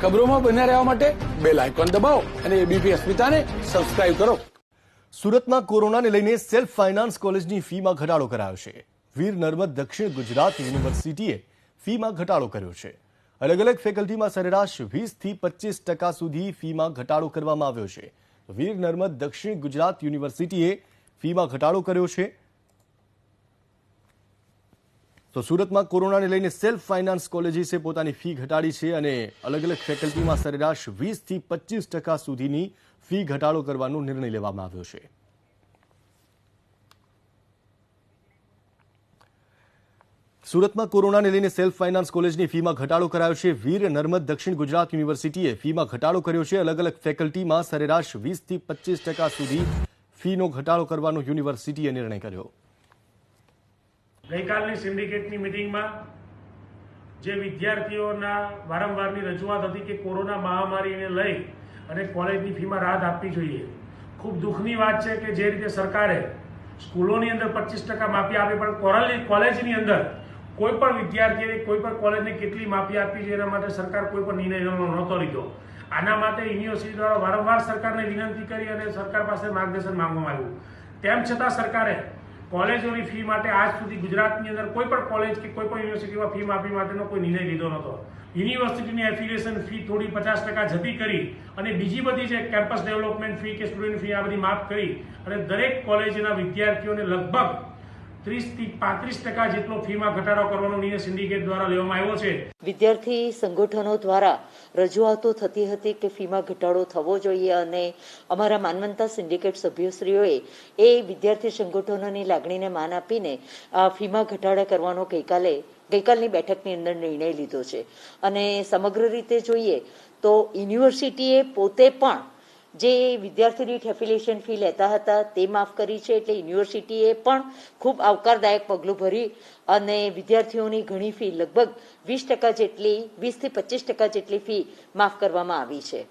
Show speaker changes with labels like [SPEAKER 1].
[SPEAKER 1] ખબરોમાં બન્યા રહેવા માટે બેલ આઇકોન દબાવો અને એબીપી અસ્મિતાને સબસ્ક્રાઇબ કરો.
[SPEAKER 2] સુરતમાં કોરોનાને લઈને સેલ્ફ ફાઇનાન્સ કોલેજની ફીમાં ઘટાડો કરાયો છે. વીર નર્મદ દક્ષિણ ગુજરાત યુનિવર્સિટીએ ફીમાં ઘટાડો કર્યો છે. અલગ અલગ ફેકલ્ટીમાં સરેરાશ 20 થી 25% સુધી ફીમાં ઘટાડો કરવામાં આવ્યો છે. વીર નર્મદ દક્ષિણ ગુજરાત યુનિવર્સિટીએ ફીમાં ઘટાડો કર્યો છે. તો સુરતમાં કોરોનાને લઈને સેલ્ફ ફાઇનાન્સ કોલેજીસે પોતાની ફી ઘટાડી છે અને અલગ અલગ ફેકલ્ટીમાં સરેરાશ 20 થી 25% સુધીની ફી ઘટાડો કરવાનો નિર્ણય લેવામાં આવ્યો છે. સુરતમાં કોરોનાને લઈને સેલ્ફ ફાઇનાન્સ કોલેજની ફીમાં ઘટાડો કરાયો છે. વીર નર્મદ દક્ષિણ ગુજરાત યુનિવર્સિટીએ ફીમાં ઘટાડો કર્યો છે. અલગ અલગ ફેકલ્ટીમાં સરેરાશ 20 થી 25% સુધી ફીનો ઘટાડો કરવાનો યુનિવર્સિટીએ નિર્ણય કર્યો.
[SPEAKER 3] ગઈકાલની સિન્ડિકેટની મિટિંગમાં જે વિદ્યાર્થીઓના વારંવારની રજૂઆત હતી કે કોરોના મહામારીને લઈ અને કોલેજની ફીમાં રાહત આપવી જોઈએ. ખૂબ દુઃખની વાત છે કે જે રીતે સરકારે સ્કૂલોની અંદર 25% માફી આપી, પણ કોલેજની અંદર કોઈ પણ વિદ્યાર્થીએ કોઈ પણ કોલેજને કેટલી માફી આપવી જોઈએ એના માટે સરકાર કોઈ પણ નિર્ણય નહોતો લીધો. આના માટે યુનિવર્સિટી દ્વારા વારંવાર સરકારને વિનંતી કરી અને સરકાર પાસે માર્ગદર્શન માંગવામાં આવ્યું. તેમ છતાં સરકારે કોલેજોની ફી માટે આજ સુધી ગુજરાતની અંદર કોઈ પણ કોલેજ કે કોઈ પણ યુનિવર્સિટીમાં ફી માફી માટેનો કોઈ નિર્ણય લીધો નહોતો. યુનિવર્સિટીની એફિલિએશન ફી થોડી 50% જતી કરી અને બીજી બધી જે કેમ્પસ ડેવલપમેન્ટ ફી કે સ્ટુડન્ટ ફી આ બધી માફ કરી અને દરેક કોલેજના વિદ્યાર્થીઓને લગભગ 30 થી 35% જેટલો ફીમાં ઘટાડો કરવાનો નિર્ણય સિન્ડિકેટ દ્વારા લેવામાં આવ્યો છે.
[SPEAKER 4] વિદ્યાર્થી સંગઠનો દ્વારા રજૂઆતો થતી હતી કે ફીમાં ઘટાડો થવો જોઈએ અને અમારા માનવંતા સિન્ડિકેટ સભ્યશ્રીઓએ એ વિદ્યાર્થી સંગઠનોની લાગણીને માન આપીને ફીમાં ઘટાડા કરવાનો ગઈકાલની બેઠકની અંદર નિર્ણય લીધો છે. અને સમગ્ર રીતે જોઈએ તો યુનિવર્સિટીએ પોતે પણ જે વિદ્યાર્થી દીઠ એફિલિએશન ફી લેતા હતા તે માફ કરી છે. એટલે યુનિવર્સિટીએ પણ ખૂબ આવકારદાયક પગલું ભરી અને વિદ્યાર્થીઓની ઘણી ફી લગભગ 20% જેટલી 20 થી 25% જેટલી ફી માફ કરવામાં આવી છે.